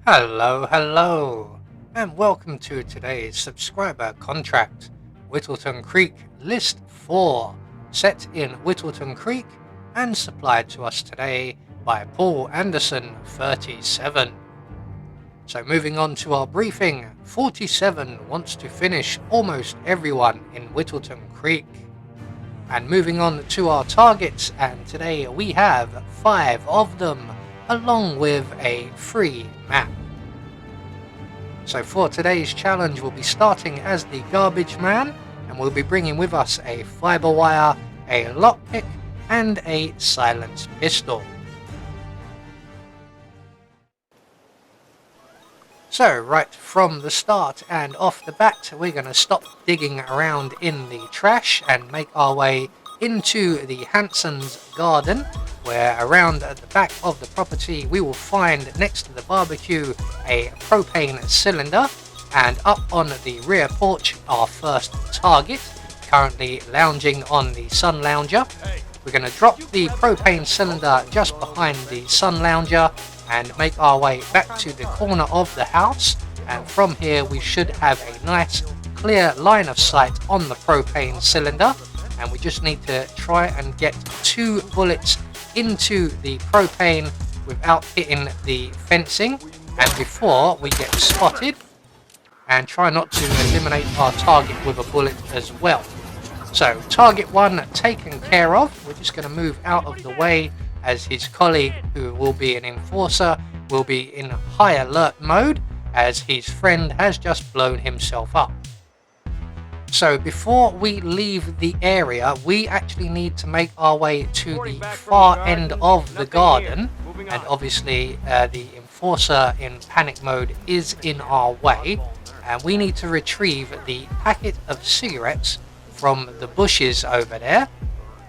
Hello, and welcome to today's subscriber contract, Whittleton Creek List 4, set in Whittleton Creek and supplied to us today by Paul Anderson 37. So moving on to our briefing, 47 wants to finish almost everyone in Whittleton Creek. And moving on to our targets, and today we have 5 of them, along with a free map. So for today's challenge, we'll be starting as the garbage man, and we'll be bringing with us a fiber wire, a lockpick, and a silenced pistol. So right from the start and off the bat, we're going to stop digging around in the trash and make our way into the Hanson's garden, where around at the back of the property we will find next to the barbecue a propane cylinder, and up on the rear porch our first target, currently lounging on the sun lounger. We're going to drop the propane cylinder just behind the sun lounger and make our way back to the corner of the house, and from here we should have a nice clear line of sight on the propane cylinder, and we just need to try and get 2 bullets into the propane without hitting the fencing and before we get spotted, and try not to eliminate our target with a bullet as well. So target 1 taken care of. We're just going to move out of the way as his colleague, who will be an enforcer, will be in high alert mode as his friend has just blown himself up. So before we leave the area, we actually need to make our way to the far end of the garden, and obviously the enforcer in panic mode is in our way, and we need to retrieve the packet of cigarettes from the bushes over there.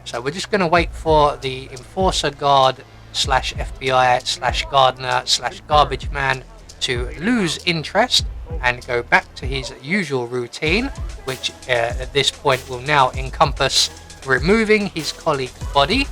So we're just going to wait for the enforcer guard slash FBI slash gardener slash garbage man to lose interest and go back to his usual routine, which at this point will now encompass removing his colleague's body.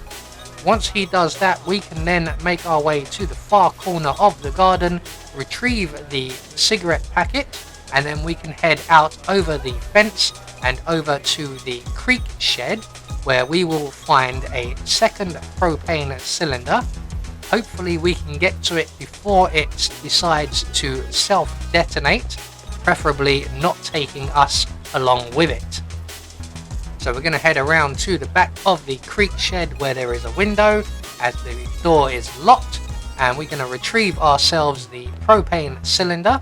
Once he does that, we can then make our way to the far corner of the garden, retrieve the cigarette packet, and then we can head out over the fence and over to the creek shed, where we will find a second propane cylinder. Hopefully we can get to it before it decides to self-detonate, preferably not taking us along with it. So we're going to head around to the back of the creek shed where there is a window, as the door is locked, and we're going to retrieve ourselves the propane cylinder,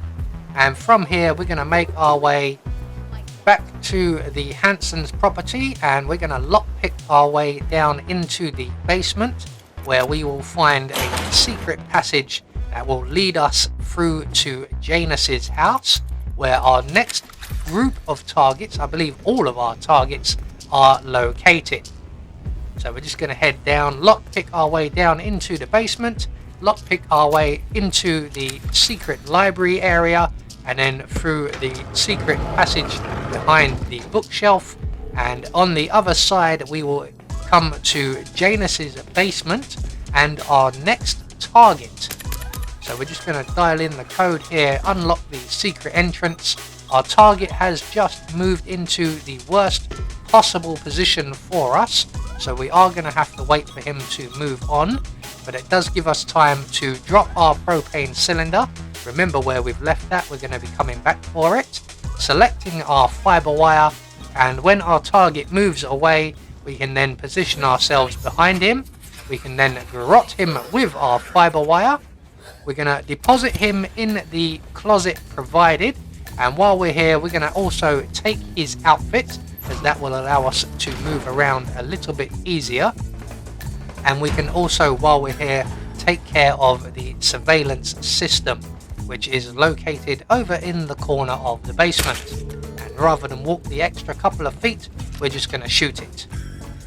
and from here we're going to make our way back to the Hanson's property, and we're going to lockpick our way down into the basement, where we will find a secret passage that will lead us through to Janus's house, where our next group of targets, I believe all of our targets, are located. So we're just going to head down, lockpick our way down into the basement, lockpick our way into the secret library area, and then through the secret passage behind the bookshelf, and on the other side we will come to Janus's basement and our next target. So we're just going to dial in the code here, unlock the secret entrance. Our target has just moved into the worst possible position for us, so we are going to have to wait for him to move on, but it does give us time to drop our propane cylinder. Remember where we've left that, we're going to be coming back for it, selecting our fiber wire, and when our target moves away, we can then position ourselves behind him. We can then garrote him with our fiber wire. We're going to deposit him in the closet provided, and while we're here we're going to also take his outfit, as that will allow us to move around a little bit easier. And we can also, while we're here, take care of the surveillance system, which is located over in the corner of the basement, and rather than walk the extra couple of feet, we're just going to shoot it.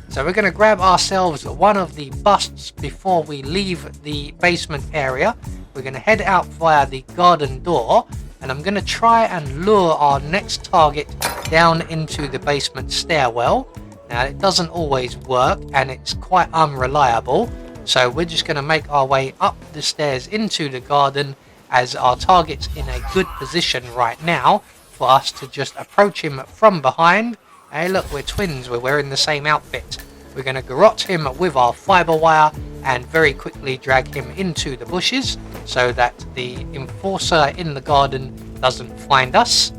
So we're going to grab ourselves one of the busts before we leave the basement area. We're going to head out via the garden door, and I'm going to try and lure our next target down into the basement stairwell. Now it doesn't always work and it's quite unreliable, so we're just going to make our way up the stairs into the garden as our target's in a good position right now for us to just approach him from behind. Hey look, we're twins, we're wearing the same outfit. We're going to garrote him with our fiber wire and very quickly drag him into the bushes so that the enforcer in the garden doesn't find us.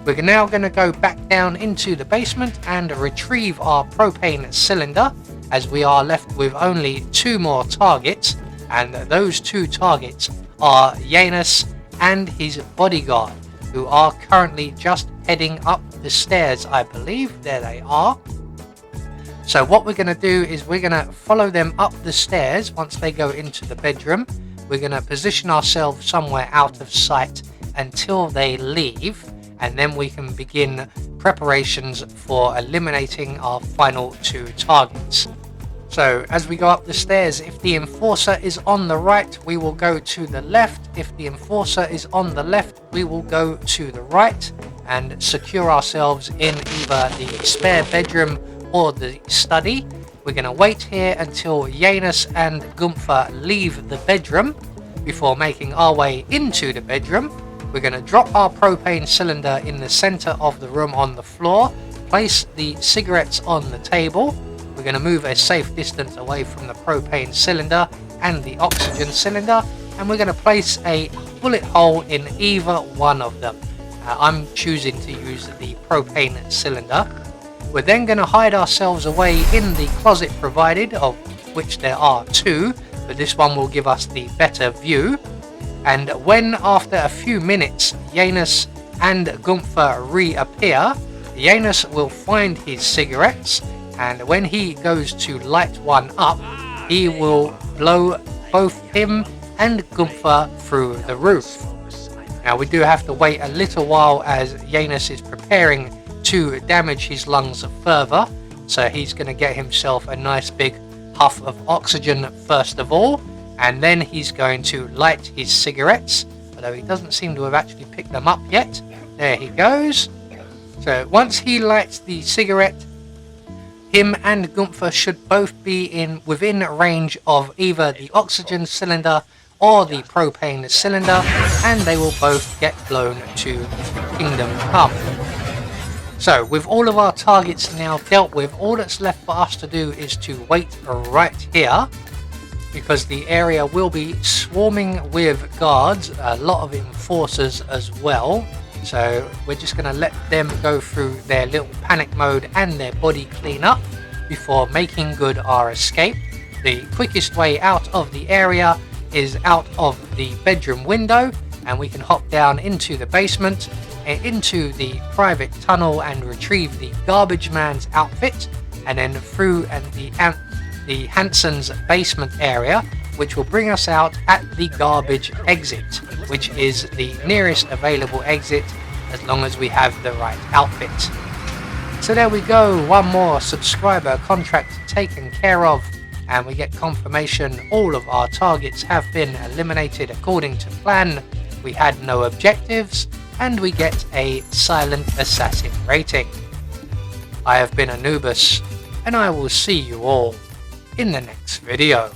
We're now going to go back down into the basement and retrieve our propane cylinder, as we are left with only 2 more targets, and those 2 targets are Janus and his bodyguard, who are currently just heading up the stairs, I believe. There they are. So what we're going to do is we're going to follow them up the stairs. Once they go into the bedroom, we're going to position ourselves somewhere out of sight until they leave, and then we can begin preparations for eliminating our final 2 targets. So as we go up the stairs, if the enforcer is on the right, we will go to the left. If the enforcer is on the left, we will go to the right and secure ourselves in either the spare bedroom or the study. We're going to wait here until Janus and Gunther leave the bedroom before making our way into the bedroom. We're going to drop our propane cylinder in the center of the room on the floor, place the cigarettes on the table. We're going to move a safe distance away from the propane cylinder and the oxygen cylinder, and we're going to place a bullet hole in either one of them. I'm choosing to use the propane cylinder. We're then going to hide ourselves away in the closet provided, of which there are 2, but this one will give us the better view. And when, after a few minutes, Janus and Gunther reappear, Janus will find his cigarettes, and when he goes to light one up, he will blow both him and Gunther through the roof. Now we do have to wait a little while as Janus is preparing to damage his lungs further, so he's going to get himself a nice big puff of oxygen first of all, and then he's going to light his cigarettes, although he doesn't seem to have actually picked them up yet. There he goes. So once he lights the cigarette, him and Gunther should both be within range of either the oxygen cylinder or the propane cylinder, and they will both get blown to Kingdom Come. So with all of our targets now dealt with, all that's left for us to do is to wait right here, because the area will be swarming with guards, a lot of enforcers as well. So we're just going to let them go through their little panic mode and their body cleanup before making good our escape. The quickest way out of the area is out of the bedroom window, and we can hop down into the basement, into the private tunnel and retrieve the garbage man's outfit, and then through the Hansen's basement area, which will bring us out at the garbage exit, which is the nearest available exit as long as we have the right outfit. So there we go, one more subscriber contract taken care of, and we get confirmation all of our targets have been eliminated according to plan. We had no objectives, and we get a silent assassin rating. I have been Anubis, and I will see you all in the next video.